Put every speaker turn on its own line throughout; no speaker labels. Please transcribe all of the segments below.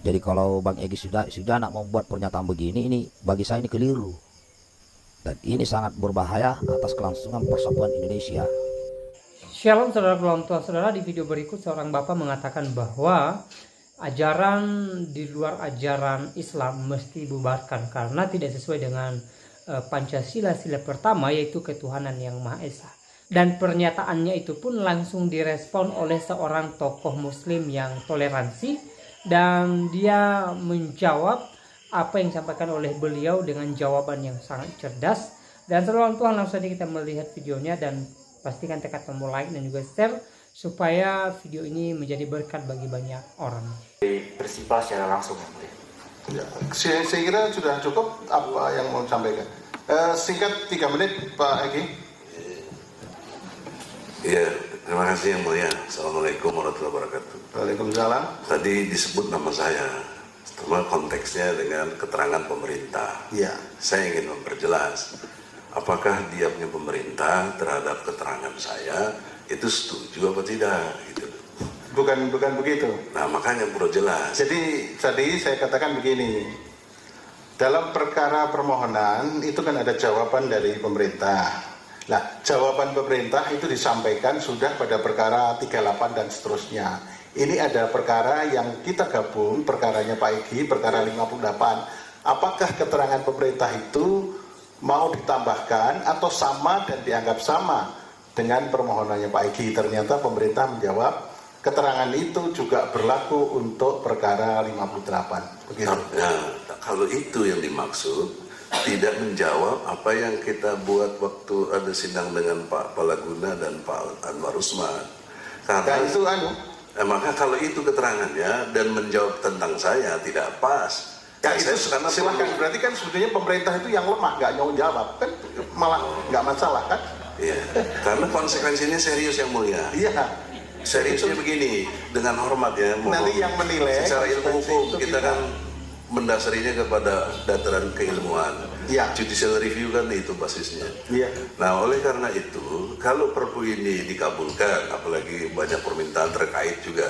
Jadi kalau Bang Egy sudah nak membuat pernyataan begini, ini bagi saya ini keliru. Dan ini sangat berbahaya atas kelangsungan persatuan Indonesia.
Shalom saudara orang tua saudara, di video berikut seorang bapak mengatakan bahwa ajaran di luar ajaran Islam mesti dibubarkan karena tidak sesuai dengan Pancasila sila pertama, yaitu ketuhanan yang Maha Esa. Dan pernyataannya itu pun langsung direspon oleh seorang tokoh muslim yang toleransi, dan dia menjawab apa yang disampaikan oleh beliau dengan jawaban yang sangat cerdas. Dan saudara orang tua, langsung saja kita melihat videonya, dan pastikan tekan tombol like dan juga share supaya video ini menjadi berkat bagi banyak orang.
Bersifat secara langsung
ya, saya kira sudah cukup apa yang mau disampaikan. Singkat 3 menit Pak Egy.
Iya, terima kasih yang mulia. Assalamualaikum warahmatullahi wabarakatuh.
Waalaikumsalam.
Tadi disebut nama saya, cuma konteksnya dengan keterangan pemerintah.
Iya.
Saya ingin memperjelas, apakah dia punya pemerintah terhadap keterangan saya itu setuju apa tidak? Gitu.
Bukan begitu.
Nah, makanya perlu jelas.
Jadi tadi saya katakan begini, dalam perkara permohonan itu kan ada jawaban dari pemerintah. Nah, jawaban pemerintah itu disampaikan sudah pada perkara 38 dan seterusnya. Ini ada perkara yang kita gabung, perkaranya Pak Egy, perkara 58. Apakah keterangan pemerintah itu mau ditambahkan atau sama dan dianggap sama dengan permohonannya Pak Egy? Ternyata pemerintah menjawab keterangan itu juga berlaku untuk perkara 58. Begitu.
Nah, kalau itu yang dimaksud, tidak menjawab apa yang kita buat waktu ada sidang dengan Pak Palaguna dan Pak Anwar Usman. Karena
itu
maka kalau itu keterangannya dan menjawab tentang saya tidak pas.
Ya itu karena silahkan, berarti kan sebetulnya pemerintah itu yang lemah, nggak mau jawab kan, malah nggak masalah kan?
Iya, karena konsekuensinya serius yang mulia.
Iya.
Seriusnya begini, dengan hormat ya.
Nanti yang menilai
secara ilmu hukum kita kan mendasarinya kepada dataran keilmuan.
Ya.
Judicial review kan itu basisnya.
Iya.
Nah, oleh karena itu, kalau perpu ini dikabulkan, apalagi banyak permintaan terkait juga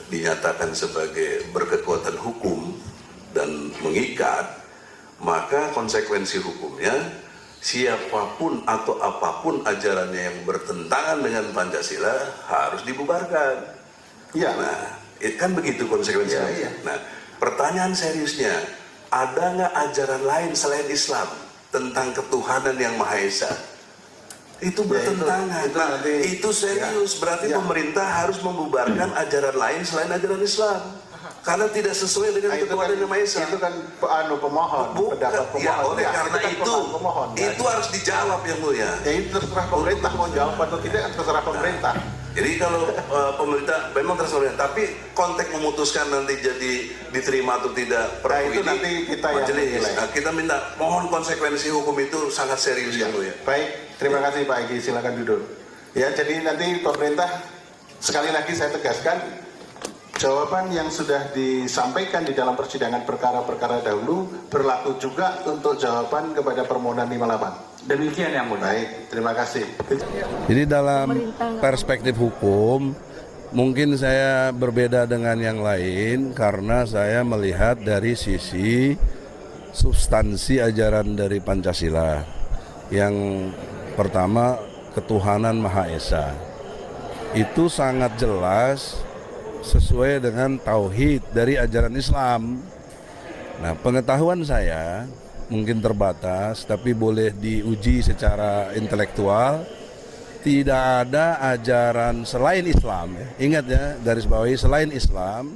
dinyatakan sebagai berkekuatan hukum dan mengikat, maka konsekuensi hukumnya siapapun atau apapun ajarannya yang bertentangan dengan Pancasila harus dibubarkan.
Iya.
Nah, kan begitu konsekuensinya.
Iya.
Nah, pertanyaan seriusnya, ada nggak ajaran lain selain Islam tentang ketuhanan yang Maha Esa? Itu bertentangan. Itu serius. Berarti pemerintah harus membubarkan ajaran lain selain ajaran Islam. Karena tidak sesuai dengan ketuhanan yang Maha Esa.
Itu kan pemohon, pendapat pemohon.
Ya, oleh karena itu harus dijawab yang mulia.
Ya itu terserah pemerintah mau jawab atau tidak, terserah pemerintah.
Jadi kalau pemerintah memang terserah, tapi konteks memutuskan nanti jadi diterima atau tidak perpu
itu
ini
nanti kita
majelis.
yang menilai.
Nah, kita minta mohon konsekuensi hukum itu sangat serius yang mulia.
Baik, terima kasih Pak Egy, silakan duduk. Ya, jadi nanti pemerintah, sekali lagi saya tegaskan, jawaban yang sudah disampaikan di dalam persidangan perkara-perkara dahulu berlaku juga untuk jawaban kepada permohonan 58.
Demikian yang mulia.
Baik, terima kasih.
Jadi dalam perspektif hukum, mungkin saya berbeda dengan yang lain karena saya melihat dari sisi substansi ajaran dari Pancasila. Yang pertama, ketuhanan Maha Esa. Itu sangat jelas sesuai dengan tauhid dari ajaran Islam. Nah, pengetahuan saya mungkin terbatas, tapi boleh diuji secara intelektual. Tidak ada ajaran selain Islam, ingat ya, garis bawahi, selain Islam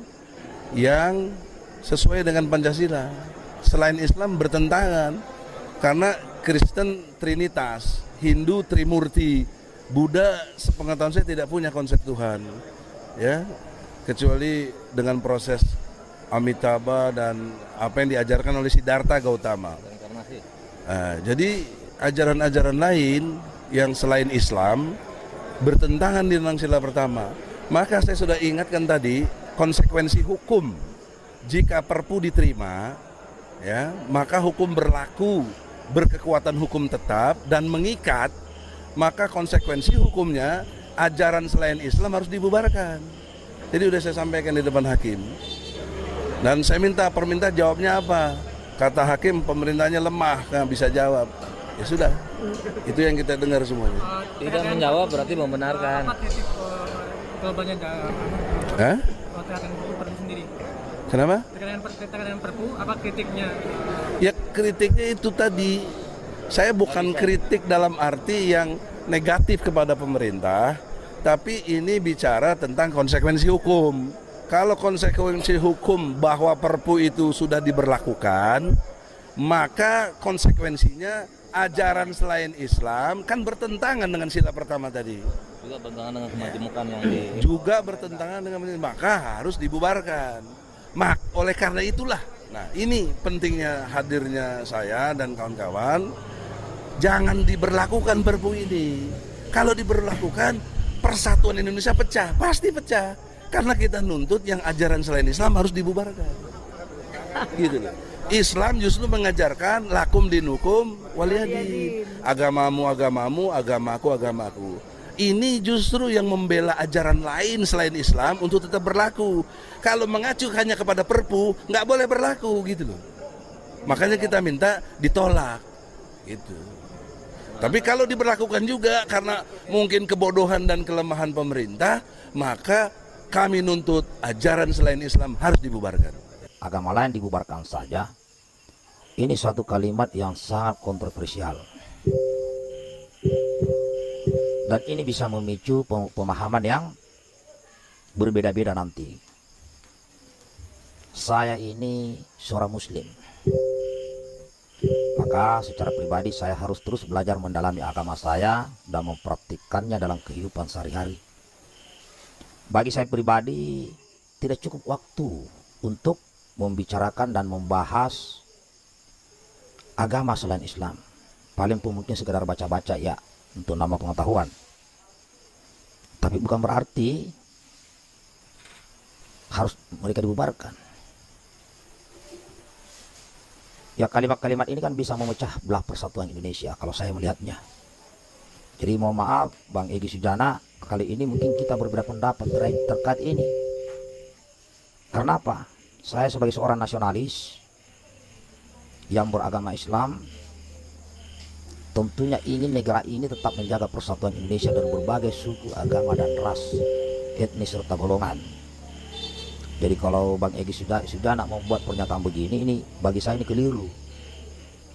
yang sesuai dengan Pancasila. Selain Islam bertentangan, karena Kristen Trinitas, Hindu Trimurti, Buddha sepengetahuan saya tidak punya konsep Tuhan, ya, kecuali dengan proses Amitabha dan apa yang diajarkan oleh Siddhartha Gautama. Jadi ajaran-ajaran lain yang selain Islam bertentangan dengan sila pertama. Maka saya sudah ingatkan tadi konsekuensi hukum. Jika perpu diterima, ya, maka hukum berlaku, berkekuatan hukum tetap dan mengikat. Maka konsekuensi hukumnya ajaran selain Islam harus dibubarkan. Jadi sudah saya sampaikan di depan hakim. Dan saya perminta jawabnya apa? Kata hakim pemerintahnya lemah, nggak bisa jawab. Ya sudah, itu yang kita dengar semuanya.
Tidak menjawab berarti membenarkan.
Apa kritik jawabannya
Hah?
Perpu sendiri?
Kenapa?
Terkait dengan Perpu, apa kritiknya?
Ya kritiknya itu tadi. Saya bukan kritik dalam arti yang negatif kepada pemerintah, tapi ini bicara tentang konsekuensi hukum. Kalau konsekuensi hukum bahwa Perpu itu sudah diberlakukan, maka konsekuensinya ajaran selain Islam kan bertentangan dengan sila pertama tadi.
Juga bertentangan dengan kemajemukan yang
Juga bertentangan dengan, maka harus dibubarkan. Oleh karena itulah, nah ini pentingnya hadirnya saya dan kawan-kawan. Jangan diberlakukan Perpu ini. Kalau diberlakukan, persatuan Indonesia pecah, pasti pecah. Karena kita nuntut yang ajaran selain Islam harus dibubarkan. Gitu loh. Islam justru mengajarkan lakum dinukum waliyadin. Agamamu agamamu, agamaku agamaku. Ini justru yang membela ajaran lain selain Islam untuk tetap berlaku. Kalau mengacu hanya kepada Perpu, nggak boleh berlaku gitu loh. Makanya kita minta ditolak gitu. Tapi kalau diberlakukan juga karena mungkin kebodohan dan kelemahan pemerintah, maka kami nuntut ajaran selain Islam harus dibubarkan.
Agama lain dibubarkan saja. Ini suatu kalimat yang sangat kontroversial. Dan ini bisa memicu pemahaman yang berbeda-beda nanti. Saya ini seorang muslim. Maka secara pribadi saya harus terus belajar mendalami agama saya dan mempraktikkannya dalam kehidupan sehari-hari. Bagi saya pribadi tidak cukup waktu untuk membicarakan dan membahas agama selain Islam. Paling pun mungkin sekedar baca-baca ya untuk nama pengetahuan. Tapi bukan berarti harus mereka dibubarkan. Ya kalimat-kalimat ini kan bisa memecah belah persatuan Indonesia kalau saya melihatnya. Jadi mohon maaf Bang Egy Sujana, kali ini mungkin kita berbeda pendapat terkait ini. Karena apa? Saya sebagai seorang nasionalis yang beragama Islam, tentunya ingin negara ini tetap menjaga persatuan Indonesia dan berbagai suku, agama dan ras, etnis serta golongan. Jadi kalau Bang Egy sudah nak membuat pernyataan begini, ini bagi saya ini keliru.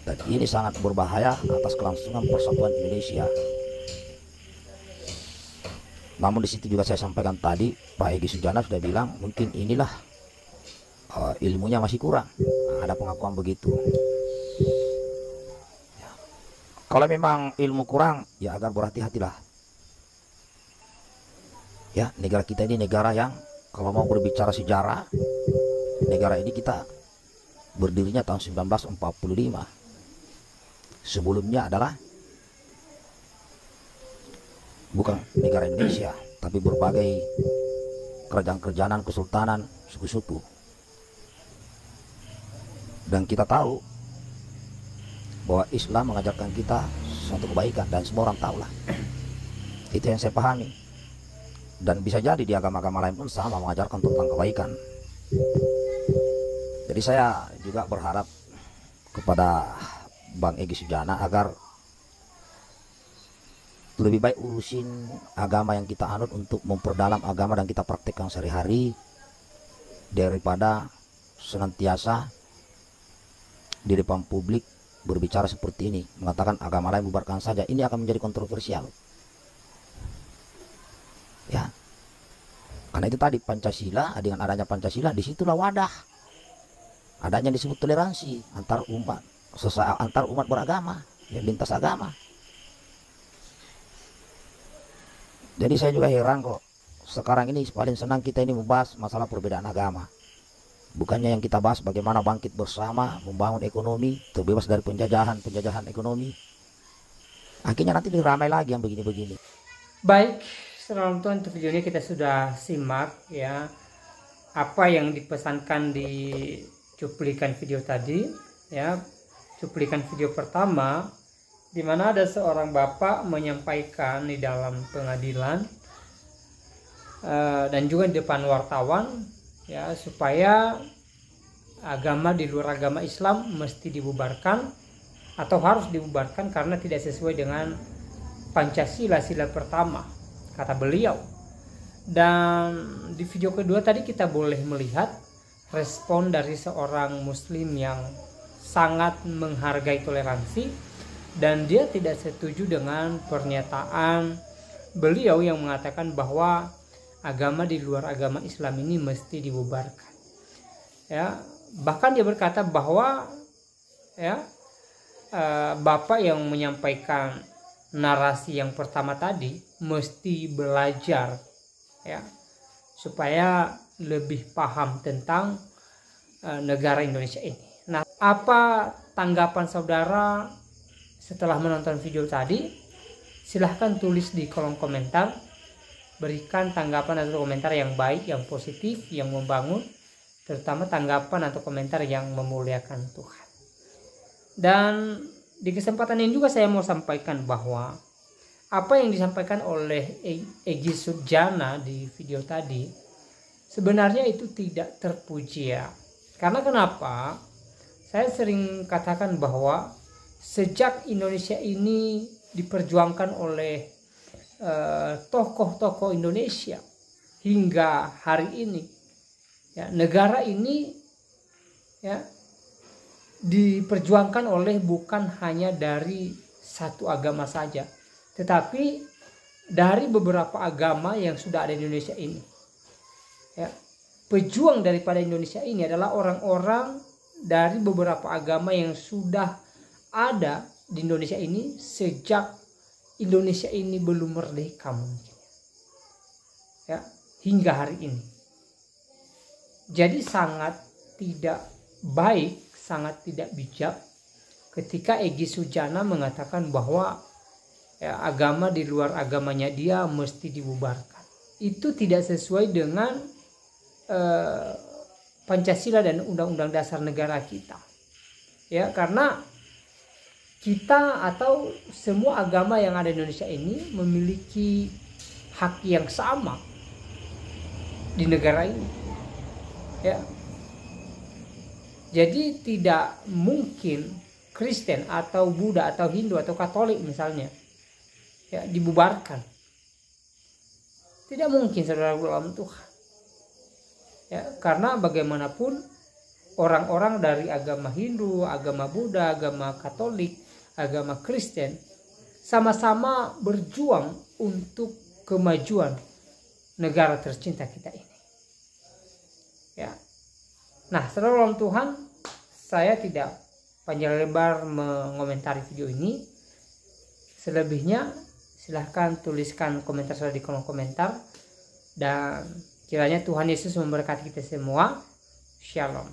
Dan ini sangat berbahaya atas kelangsungan persatuan Indonesia. Namun di situ juga saya sampaikan tadi, Pak Egy Sujana sudah bilang mungkin inilah ilmunya masih kurang. Ada pengakuan begitu. Ya. Kalau memang ilmu kurang, ya agar berhati-hatilah. Ya, negara kita ini negara yang kalau mau berbicara sejarah, negara ini kita berdirinya tahun 1945. Sebelumnya adalah bukan negara Indonesia, tapi berbagai kerajaan-kerajaan, kesultanan, suku-suku. Dan kita tahu bahwa Islam mengajarkan kita suatu kebaikan dan semua orang tahulah. Itu yang saya pahami. Dan bisa jadi di agama-agama lain pun sama mengajarkan tentang kebaikan. Jadi saya juga berharap kepada Bang Egy Sujana agar lebih baik urusin agama yang kita anut untuk memperdalam agama dan kita praktekkan sehari-hari daripada senantiasa di depan publik berbicara seperti ini, mengatakan agama lain bubarkan saja. Ini akan menjadi kontroversial. Ya, karena itu tadi Pancasila, dengan adanya Pancasila disitulah wadah. Adanya disebut toleransi antar umat, antar umat beragama, ya, lintas agama. Jadi saya juga heran kok, sekarang ini paling senang kita ini membahas masalah perbedaan agama. Bukannya yang kita bahas bagaimana bangkit bersama, membangun ekonomi, terbebas dari penjajahan ekonomi. Akhirnya nanti diramai lagi yang begini-begini.
Baik, setelah nonton untuk video ini kita sudah simak ya apa yang dipesankan di cuplikan video tadi ya. Cuplikan video pertama di mana ada seorang bapak menyampaikan di dalam pengadilan dan juga di depan wartawan ya, supaya agama di luar agama Islam mesti dibubarkan atau harus dibubarkan karena tidak sesuai dengan Pancasila sila pertama, kata beliau. Dan di video kedua tadi kita boleh melihat respon dari seorang muslim yang sangat menghargai toleransi, dan dia tidak setuju dengan pernyataan beliau yang mengatakan bahwa agama di luar agama Islam ini mesti dibubarkan. Ya, bahkan dia berkata bahwa Bapak yang menyampaikan narasi yang pertama tadi mesti belajar supaya lebih paham tentang negara Indonesia ini. Nah, apa tanggapan saudara setelah menonton video tadi? Silahkan tulis di kolom komentar, berikan tanggapan atau komentar yang baik, yang positif, yang membangun, terutama tanggapan atau komentar yang memuliakan Tuhan. Dan di kesempatan ini juga saya mau sampaikan bahwa apa yang disampaikan oleh Egy Sujana di video tadi sebenarnya itu tidak terpuji ya. Karena kenapa? Saya sering katakan bahwa sejak Indonesia ini diperjuangkan oleh tokoh-tokoh Indonesia hingga hari ini, negara ini diperjuangkan oleh bukan hanya dari satu agama saja, tetapi dari beberapa agama yang sudah ada di Indonesia ini. Pejuang daripada Indonesia ini adalah orang-orang dari beberapa agama yang sudah ada di Indonesia ini sejak Indonesia ini belum merdeka mungkin. Hingga hari ini. Jadi sangat tidak baik, sangat tidak bijak ketika Egy Sujana mengatakan bahwa agama di luar agamanya dia mesti dibubarkan. Itu tidak sesuai dengan Pancasila dan Undang-Undang Dasar Negara kita. Karena kita atau semua agama yang ada di Indonesia ini memiliki hak yang sama di negara ini. Jadi tidak mungkin Kristen atau Buddha atau Hindu atau Katolik misalnya dibubarkan. Tidak mungkin, saudara dalam Tuhan. Karena bagaimanapun orang-orang dari agama Hindu, agama Buddha, agama Katolik, agama Kristen sama-sama berjuang untuk kemajuan negara tercinta kita ini. Nah, saudara dalam Tuhan, saya tidak panjang lebar mengomentari video ini. Selebihnya silahkan tuliskan komentar saudara di kolom komentar, dan kiranya Tuhan Yesus memberkati kita semua. Shalom.